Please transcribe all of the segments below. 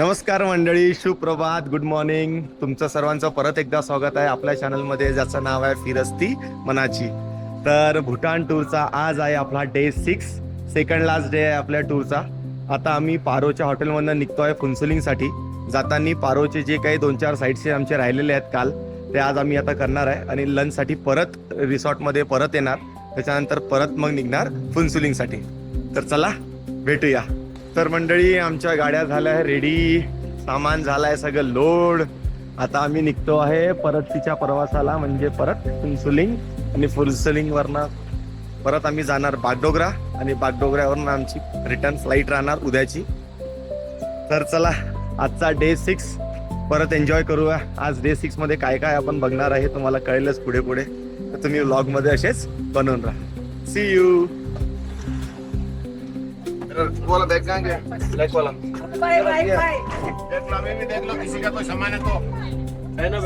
नमस्कार मंडळी, सुप्रभात, गुड मॉर्निंग. तुमचं सर्वांचं परत एकदा स्वागत आहे आपल्या चॅनलमध्ये, ज्याचं नाव आहे फिरस्ती मनाची. तर भूटान टूरचा आज आहे आपला डे 6, सेकंड लास्ट डे आहे आपल्या टूरचा. आता आम्ही पारोच्या हॉटेलमधून निघतो आहे फुनसुलिंगसाठी. जाताना पारोचे जे काही 2-4 साईट्स आमचे राहिलेले आहेत काल, ते आज आम्ही आता करणार आहे आणि लंचसाठी परत रिसॉर्टमध्ये परत येणार. त्याच्यानंतर परत मग निघणार फुनसुलिंगसाठी. तर चला भेटूया. तर मंडळी, आमच्या गाड्या झाल्या आहे रेडी, सामान झालं आहे सगळं लोड. आता आम्ही निघतो आहे परतीच्या प्रवासाला, म्हणजे परत फुनसुलिंग, आणि फुनसुलिंगवरनं परत आम्ही जाणार बागडोगरा, आणि बागडोगऱ्यावरून आमची रिटर्न फ्लाईट राहणार उद्याची. तर चला, आजचा डे 6 परत एन्जॉय करूया. आज डे 6 मध्ये काय काय आपण बघणार आहे तुम्हाला कळेलच पुढे पुढे. तर तुम्ही व्लॉगमध्ये असेच बनवून राहा. C you. वाला बैग कहाँ गया? ब्लैक वाला। Bye bye bye. देख लो, हमें भी देख लो, किसी का तो सामान है तो है ना।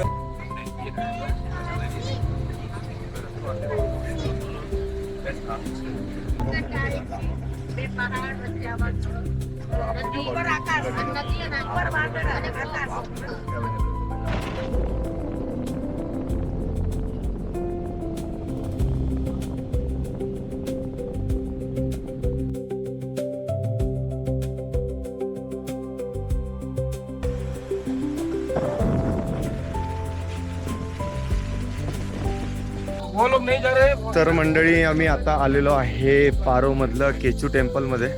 वो लोग नहीं जा रहे। तर मंडळी, आम्ही आता आलेलो आहे पारो मधलं केचू टेम्पल मध्ये.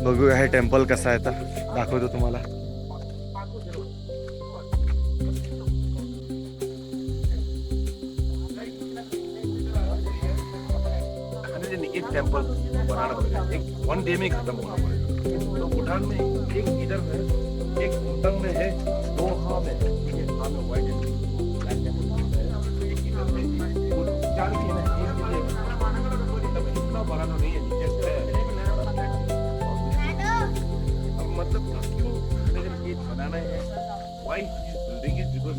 बघूया हे टेम्पल कसं आहे, तर दाखवतो तुम्हाला. एक टेंपल बनाना पड़ेगा, एक 1 डे में खत्म होना पड़ेगा. तो भूटान में एक इधर है, एक भूटान में है, 2 हाँ में है. हाँ में व्हाइट है, ब्लैक टेंपल, एक इधर है, वो 4 के ना, एक के लिए तब इतना बड़ा तो नहीं है, नीचे है. अब मतलब क्यों ये बनाना है, व्हाई बिल्डिंग इज बिकॉज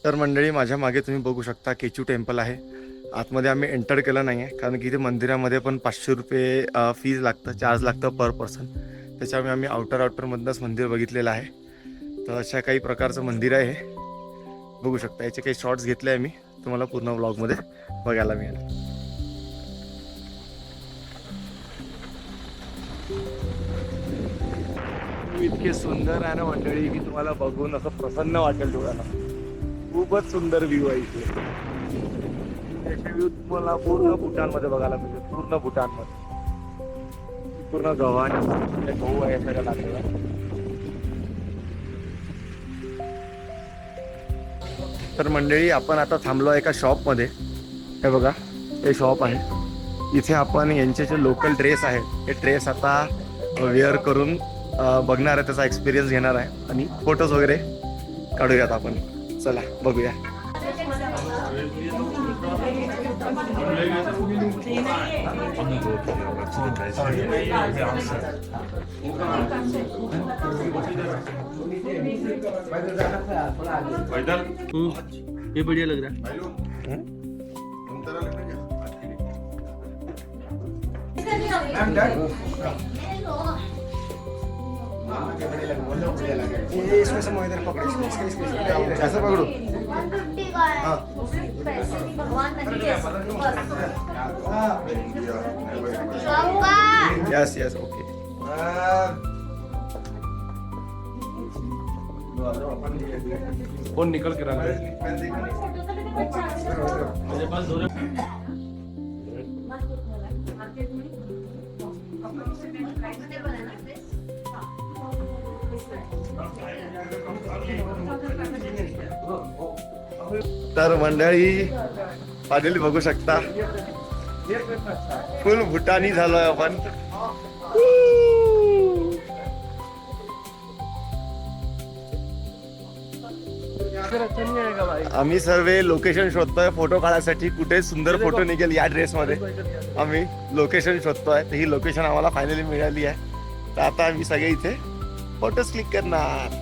तर मंडळी, माझ्या मागे तुम्ही बघू शकता केचू टेम्पल आहे. आतमध्ये आम्ही एंटर केलं नाही आहे, कारण की इथे मंदिरामध्ये पण 500 रुपये फीज लागतं, चार्ज लागतं पर पर्सन. त्याच्यामुळे आम्ही आउटरमधनंच मंदिर बघितलेलं आहे. तर अशा काही प्रकारचं मंदिर आहे, बघू शकता. याचे काही शॉर्ट्स घेतले आहे मी, तुम्हाला पूर्ण व्लॉगमध्ये बघायला मिळेल. इतके सुंदर आहे ना मंडळी, की तुम्हाला बघून असं प्रसन्न वाटेल डोळ्याला. खूपच सुंदर व्ह्यू आहे इथे. याचे व्ह्यू तुम्हाला पूर्ण भूटानमध्ये बघायला मिळते, पूर्ण भूटानमध्ये. पूर्ण गव्हाने गहू आहे सगळं लागलेला. तर मंडळी, आपण आता थांबलो एका शॉपमध्ये. हे बघा, हे शॉप आहे. इथे आपण यांचे जे लोकल ड्रेस आहेत, हे ड्रेस आता वेअर करून बघणार आहे, त्याचा एक्सपिरियन्स घेणार आहे, आणि फोटोज वगैरे काढूयात आपण. चला बघूया. ये बढ़िया लग रहा है. इसमें से इधर पकड़ो, ऐसा पकडू. Yes yes, okay. फोन निकल के रहा है. तर मंडळी फायनली बघू शकता फुल भूटानी झालोय आपण. आम्ही सर्व लोकेशन शोधतोय फोटो काढायसाठी. कुठे सुंदर फोटो निघेल या ड्रेस मध्ये आम्ही लोकेशन शोधतोय. तर ही लोकेशन आम्हाला फायनली मिळाली आहे. तर आता आम्ही सगळे इथे फोटोज क्लिक करणार.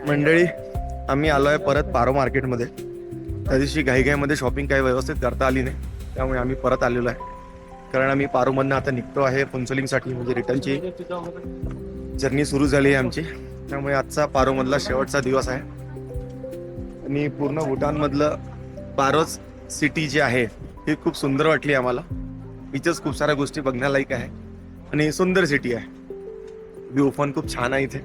मंडळी आम्ही आलोय परत पारो मार्केटमध्ये. त्या दिवशी घाईघाईमध्ये शॉपिंग काही व्यवस्थित करता आली नाही, त्यामुळे आम्ही परत आलेलो आहे. कारण आम्ही पारोमधनं आता निघतो आहे फुनसुलिंगसाठी, म्हणजे रिटर्नची जर्नी सुरू झाली आहे आमची. त्यामुळे आजचा पारोमधला शेवटचा दिवस आहे आणि पूर्ण भूटानमधलं पारोच सिटी जी आहे ही खूप सुंदर वाटली आम्हाला. इथेच खूप साऱ्या गोष्टी बघण्यालायक आहे आणि सुंदर सिटी आहे. व्ह्यू पण खूप छान आहे इथे.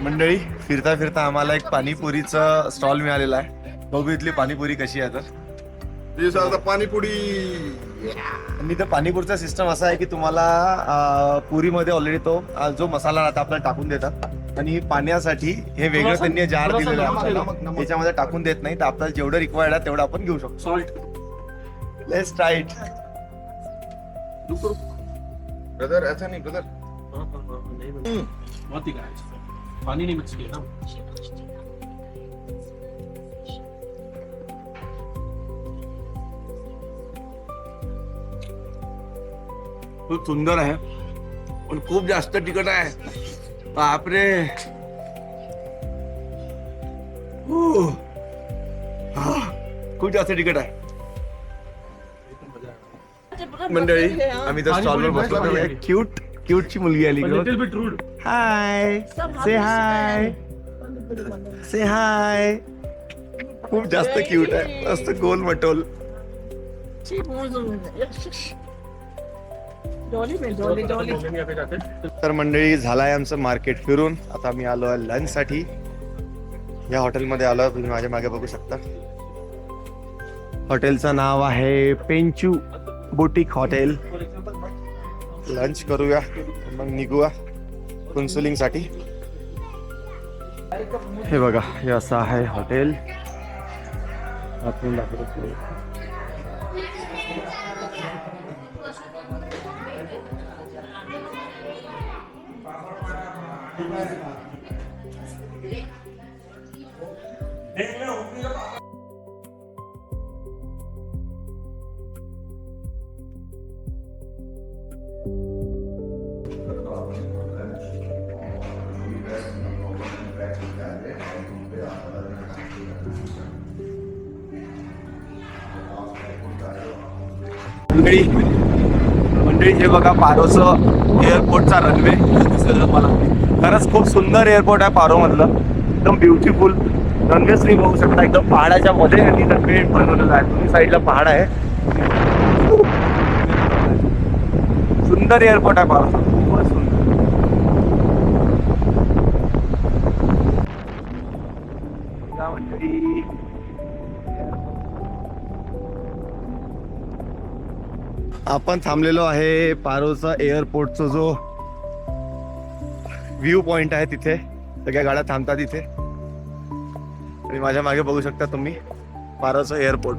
मंडळी फिरता फिरता आम्हाला एक पाणीपुरीचं स्टॉल मिळालेला आहे. बघू इथली पाणीपुरी कशी आहे. तर पाणीपुरी आणि इथं पाणीपुरीचा सिस्टम असा आहे की तुम्हाला पुरीमध्ये ऑलरेडी तो जो मसाला राहता आपल्याला टाकून देतात आणि पाण्यासाठी हे वेगळं त्यांनी जार दिलेलं आहे. त्याच्यामध्ये टाकून देत नाही. तर आपल्याला जेवढं रिक्वायर्ड आहे तेवढं आपण घेऊ शकतो. Salt let's try it. Brother ऐसा नहीं ब्रदर. बहुत ही गाइस पानी नहीं मिक्स किया ना. खूप सुंदर आहे पण खूप जास्त तिखट आहे. बापरे. खूप जास्त तिखट आहे. मंडळी आम्ही तर स्टॉलवर बसलो. क्यूट ची मुलगी आली. Little bit rude. Hi say hi say hi. खूप जास्त क्यूट आहे. मस्त गोल मटोल. तर मंडळी झालाय आमचं मार्केट फिरून. आता मी आलो आहे लंच साठी. या हॉटेलमध्ये आलो. तुम्ही माझ्या मागे बघू शकता. हॉटेलचं नाव आहे पेंचू बुटीक हॉटेल. लंच करूया मग निघूया फुनसुलिंग साठी. हे बघा हे असं आहे हॉटेल. आपण दाखवतो. मंडळी हे बघा पारोचं एअरपोर्टचा रनवे दिसलं मला. खरंच खूप सुंदर एअरपोर्ट आहे पारो मधलं. एकदम ब्युटिफुल रनवे तुम्ही बघू शकता. एकदम पहाडाच्या मध्ये आणि रनवे बनवलेला आहे. दोन्ही साईडला पहाड आहे. सुंदर एअरपोर्ट आहे पारो. खूपच सुंदर. आपण थांबलेलो आहे पारोचा एअरपोर्टचा जो व्ह्यू पॉइंट आहे तिथे. सगळ्या गाड्या थांबतात तिथे आणि माझ्या मागे बघू शकता तुम्ही पारोचा एअरपोर्ट.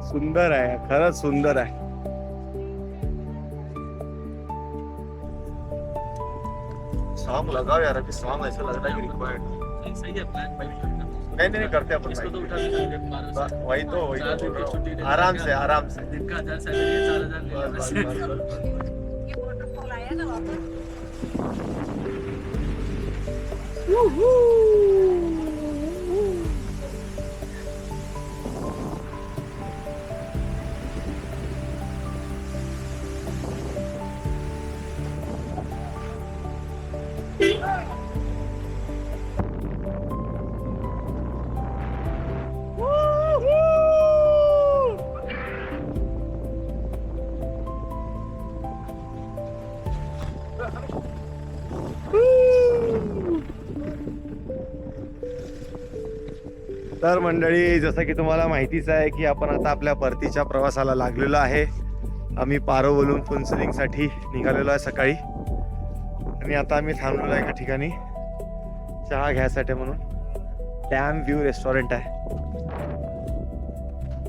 सुंदर आहे. खरंच सुंदर आहे. सॉन्ग लगाओ यार. अभी सॉन्ग ऐसा लग रहा है कि रिक्वायर्ड. सही है. ब्लैक वाइट नहीं करते अपन. इसको तो उठा दीजिए. वही तो आराम से दिन का 1000 सैलरी 4000 बस, ले बस, बस. तर मंडळी, जसं की तुम्हाला माहितीच आहे की आपण आता आपल्या परतीच्या प्रवासाला लागलेलो आहे. आम्ही पारोवरून फुनसुलिंगसाठी निघालेलो आहे सकाळी, आणि आता आम्ही थांबलेलो आहे एका ठिकाणी चहा घ्यायसाठी म्हणून. डॅम व्ह्यू रेस्टॉरंट आहे.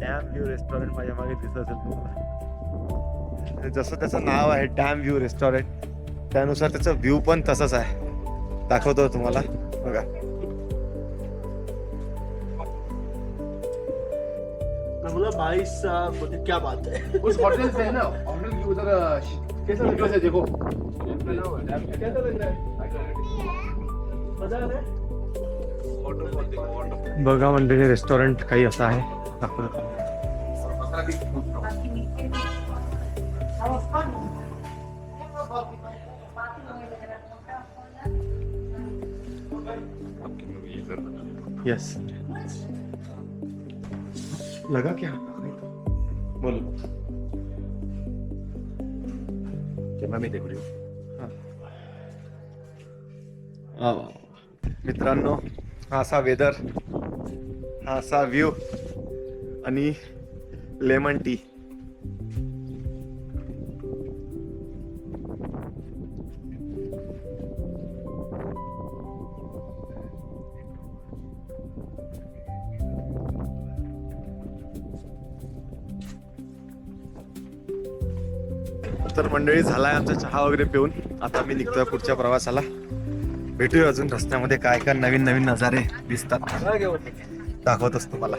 डॅम व्ह्यू रेस्टॉरंट माझ्या मागे दिसत असेल तुम्हाला. जसं त्याचं नाव आहे डॅम व्ह्यू रेस्टॉरंट, त्यानुसार त्याचं व्ह्यू पण तसंच आहे. दाखवतो तुम्हाला, बघा. मैं बोला भाई साहब, बोले क्या बात है। उस होटल से है ना, होटल की उधर कैसा लग रहा है देखो। कैसा लग रहा है? मजा आ रहा है? बघा मंडळी, रेस्टॉरंट काही असं आहे. दाखवतो. यस, लगा क्या? बोलो. कैमरा में देख रही हूँ। मित्रांनो, हा असा वेदर, हा असा व्ह्यू आणि लेमन टी. तर मंडळी, झालाय आमचा चहा वगैरे पिऊन. आता मी निघतोय पुढच्या प्रवासाला. भेटूया अजून रस्त्यामध्ये काय काय नवीन नवीन नजारे दिसतात, दाखवतोच तुम्हाला.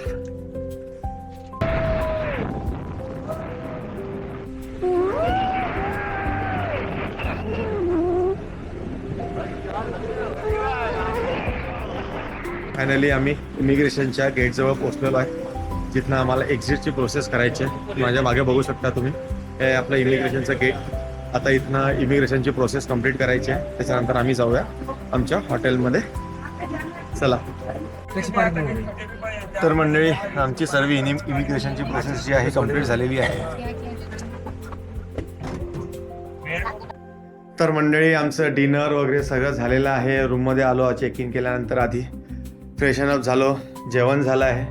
फायनली आम्ही इमिग्रेशनच्या गेटजवळ पोहोचलेलो आहे, जिथनं आम्हाला एक्झिटची प्रोसेस करायची आहे. माझ्या मागे बघू शकता तुम्ही, हे आपलं इमिग्रेशनचं गेट. आता इथनं इमिग्रेशनची प्रोसेस कंप्लीट करायची आहे, त्याच्यानंतर आम्ही जाऊया आमच्या हॉटेलमध्ये. चला. तर मंडळी, आमची सर्व इमिग्रेशनची प्रोसेस जी आहे कंप्लीट झालेली आहे. तर मंडळी, आमचं डिनर वगैरे सगळं झालेलं आहे. रूममध्ये आलो, चेक इन केल्यानंतर आधी फ्रेशन अप झालो, जेवण झालं आहे.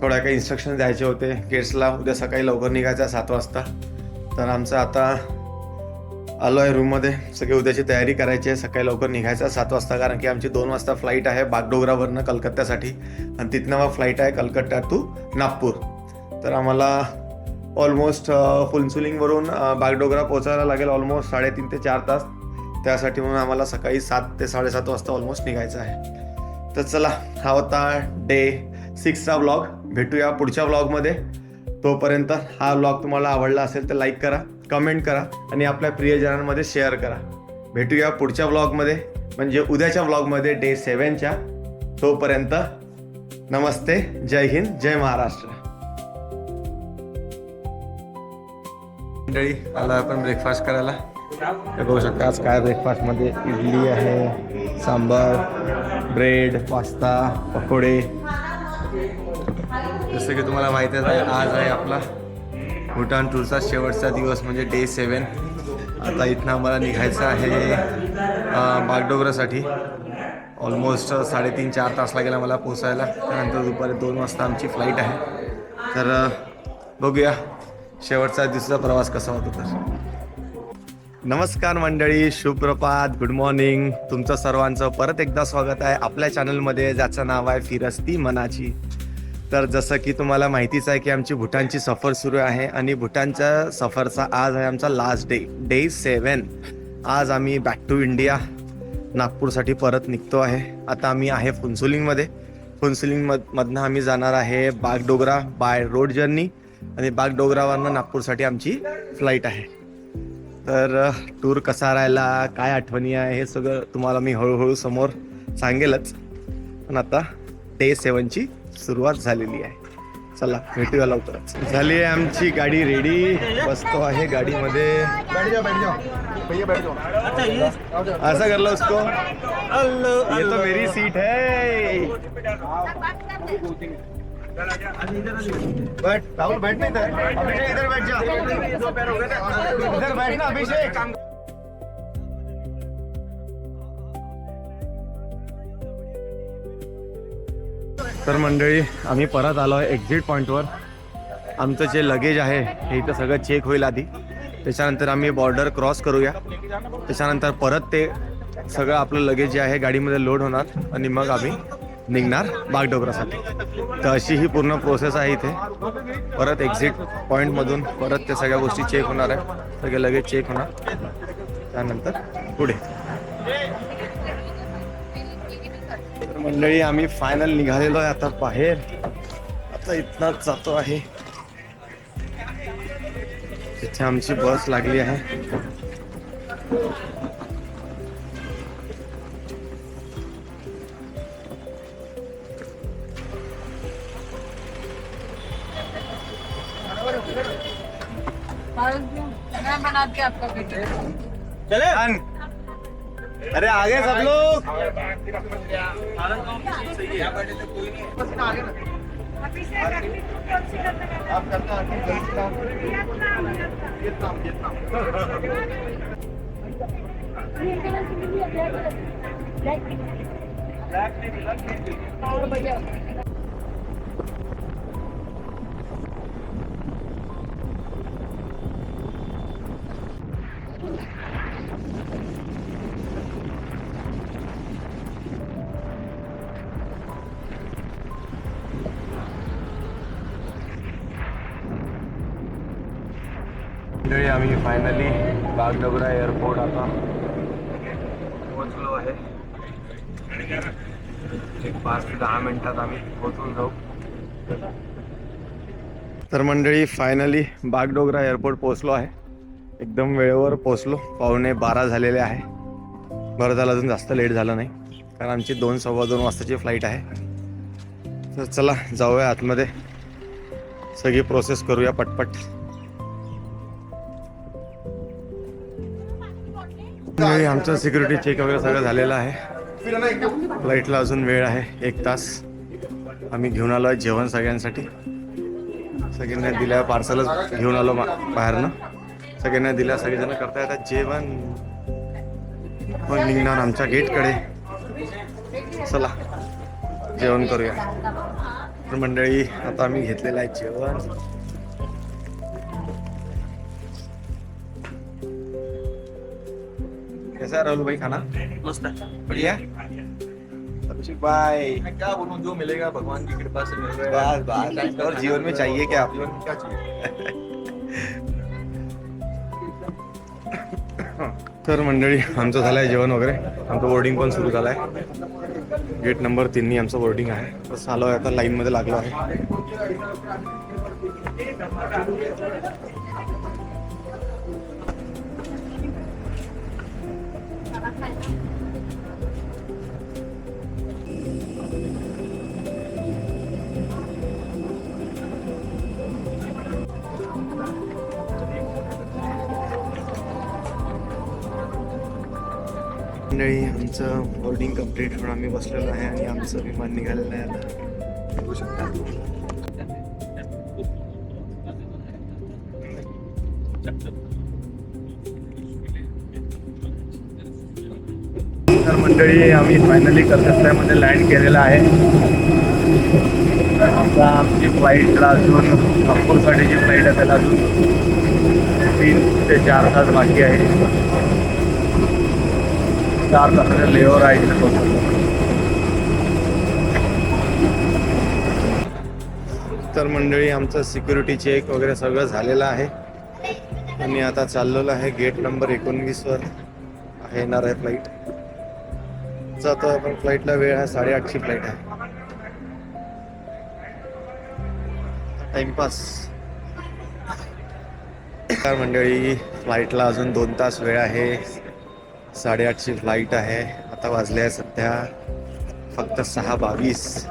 थोड्या काही इन्स्ट्रक्शन द्यायचे होते गेट्सला. उद्या सकाळी लवकर निघायचं आहे 7 वाजता. तर आमचं आता आलो आहे रूममध्ये. सगळी उद्याची तयारी करायची आहे. सकाळी लवकर निघायचं आहे 7 वाजता, कारण की आमची 2 वाजता फ्लाईट आहे बागडोगरावरनं कलकत्त्यासाठी, आणि तिथनं मग फ्लाईट आहे कलकत्ता टू नागपूर. तर आम्हाला ऑलमोस्ट फुनसुलिंगवरून बागडोगरा पोहोचायला लागेल ऑलमोस्ट 3.5 ते 4 तास. त्यासाठी म्हणून आम्हाला सकाळी 7 ते 7:30 वाजता ऑलमोस्ट निघायचं आहे. तर चला, हा होता डे 6चा व्लॉग. भेटूया पुढच्या व्लॉगमध्ये. तोपर्यंत हा व्लॉग तुम्हाला आवडला असेल तर लाईक करा, कमेंट करा आणि आपल्या प्रियजनांमध्ये शेअर करा. भेटूया पुढच्या व्लॉगमध्ये, म्हणजे उद्याच्या व्लॉगमध्ये डे 7च्या. तोपर्यंत नमस्ते, जय हिंद, जय महाराष्ट्र. मंडळी, आला आपण ब्रेकफास्ट करायला. हे बघू शकता आज काय ब्रेकफास्टमध्ये इडली आहे, सांबार, ब्रेड, पास्ता, पकोडे. जसं की तुम्हाला माहितीच आहे, आज आहे आपला भूटान टूरचा शेवटचा दिवस, म्हणजे डे 7. आता इथनं आम्हाला निघायचं आहे बागडोगरासाठी. ऑलमोस्ट 3.5-4 तास लागेल आम्हाला पोचायला. त्यानंतर दुपारी 2 वाजता आमची फ्लाईट आहे. तर बघूया शेवटचा दिवसाचा प्रवास कसा होतो. तर नमस्कार मंडळी, शुभप्रभात, गुड मॉर्निंग. तुमचं सर्वांचं परत एकदा स्वागत आहे आपल्या चॅनलमध्ये, ज्याचं नाव आहे फिरस्ती मनाची. तर जसं की तुम्हाला माहितीच आहे की आमची भूटानची सफर सुरू आहे, आणि भूटानच्या सफरचा आज आहे आमचा लास्ट डे, डे 7. आज आम्ही बॅक टू इंडिया नागपूरसाठी परत निघतो आहे. आता आम्ही आहे फुनसुलिंगमध्ये. फुनसुलिंगमधनं आम्ही जाणार आहे बागडोगरा बाय रोड जर्नी, आणि बागडोगरावरनं नागपूरसाठी आमची फ्लाईट आहे. तर टूर कसा राहिला, काय आठवणी आहे, हे सगळं तुम्हाला मी हळूहळू समोर सांगेलच. पण आता डे 7ची सुरुवात झालेली आहे. चला भेटूया लवकरच. झाली आहे आमची गाडी रेडी, बसतो आहे गाडीमध्ये. बैठ जाओ भैया बैठ जाओ. अच्छा ये ऐसा कर लो उसको, ये तो मेरी सीट है. बैठ राहुल, बैठ नहीं इधर. अभिषेक इधर बैठ जा. इधर बैठ ना अभिषेक. तर मंडळी आम्ही परत आलो आहे एक्झिट पॉईंटवर. आमचं जे लगेज आहे हे इथं सगळं चेक होईल आधी, त्याच्यानंतर आम्ही बॉर्डर क्रॉस करूया, त्याच्यानंतर परत ते सगळं आपलं लगेज जे आहे गाडीमध्ये लोड होणार आणि मग आम्ही निघणार बागडोगरासाठी. तर अशी ही पूर्ण प्रोसेस आहे इथे. परत एक्झिट पॉईंटमधून परत त्या सगळ्या गोष्टी चेक होणार आहे, सगळे लगेज चेक होणार, त्यानंतर पुढे. तर मंडळी आम्ही फायनल निघालेलो आहे आता बाहेर. आता इथनच जातो आहे, तिथे आमची बस लागली आहे. मैं बनाती आपका बेटे. चले अरे आगे सब लोग. मंडळी आम्ही फायनली बागडोगरा एअरपोर्ट आता पोहोचलो आहे. एक 5 ते 10 मिनिटात आम्ही पोहोचून जाऊ. तर मंडळी फायनली बागडोगरा एअरपोर्ट पोहोचलो आहे. एकदम वेळेवर पोहोचलो. 11:15 झालेले आहे. बरं झालं अजून जास्त लेट झालं नाही, कारण आमची 2-2:15 वाजताची फ्लाईट आहे. तर चला जाऊया आतमध्ये, सगळी प्रोसेस करूया पटपट. आमचं सिक्युरिटी चेक वगैरे सगळं झालेलं आहे. फ्लाईटला अजून वेळ आहे 1 तास. आम्ही घेऊन आलो आहे जेवण सगळ्यांसाठी. सगळ्यांना दिल्या, पार्सलच घेऊन आलो बाहेरनं, सगळ्यांना दिल्या. सगळेजण करता येतात जेवण. मग निघणार आमच्या गेटकडे. चला जेवण करूया. तर मंडळी आता आम्ही घेतलेलं आहे जेवण. कैसा है राहुल भाई खाना? मस्त है. बढ़िया. अभिषेक भाई क्या बोलूं, जो मिलेगा भगवान की कृपा से मिल रहा है. बस बस, और जीवन में चाहिए क्या आप? जीवन में क्या चाहिए. तर मंडळी आमचं झालं आहे जेवण वगैरे. आमचं बोर्डिंग पण सुरू झालं आहे. गेट नंबर 3 आमचं बोर्डिंग आहे. बस आलो आहे आता, लाईनमध्ये लागलो आहे. मंडळी आमचं बोर्डिंग कम्प्लीट होऊन आम्ही बसलेलो आहे आणि आमचं विमान निघालेलं आहे आता. बघू शकता. तर मंडळी आम्ही फायनली कलकत्त्यामध्ये लँड केलेलं आहे. आता आमची फ्लाईटला अजून नागपूरसाठीची फ्लाईट आहे, त्याला अजून 3 ते 4 तास बाकी आहे. 4 तासाचा लेओव्हर आहे इथे पोहोचतो. तर मंडळी आमचं सिक्युरिटी चेक वगैरे सगळं झालेलं आहे आणि आता चाललेलं आहे गेट नंबर 19 वर आहे येणार आहे फ्लाईट. जातो आपण. फ्लाईटला वेळ आहे 8:30ची फ्लाईट आहे. टाइमपास. तर मंडळी फ्लाईटला अजून 2 तास वेळ आहे. 8:30ची फ्लाईट आहे. आता वाजले आहे सध्या फक्त 6:22.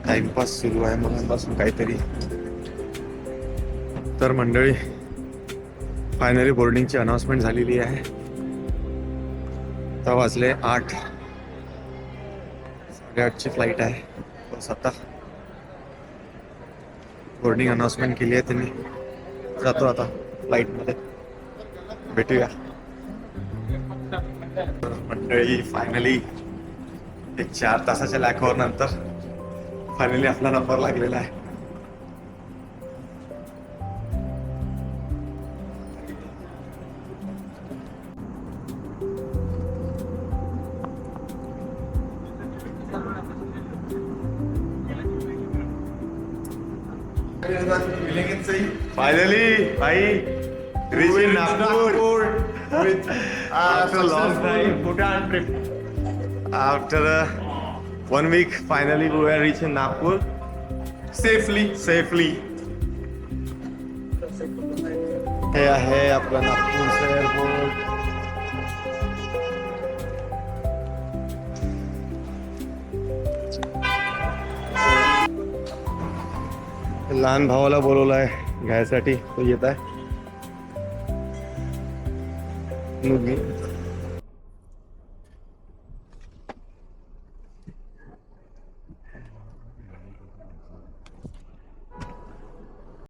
टाइमपास सुरू आहे मगापासून काहीतरी. तर मंडळी फायनली बोर्डिंगची अनाउन्समेंट झालेली आहे. आता वाजले 8, 8:30ची फ्लाईट आहे. बस आता बोर्डिंग अनाउन्समेंट केली आहे त्यांनी. जातो आता फ्लाईटमध्ये, भेटूया. मंडळी फायनली एक 4 तासाच्या लॅकवर नंतर फायनली आपला नंबर लागलेला आहे. फायनली भाई reach in Nagpur with after a long time. Bhutan trip. After 1 week, finally we were reaching Nagpur safely. हे आहे आपलं नागपूरचं एअरपोर्ट. लहान भावाला बोलवलं आहे घ्यायसाठी, तो येत आहे.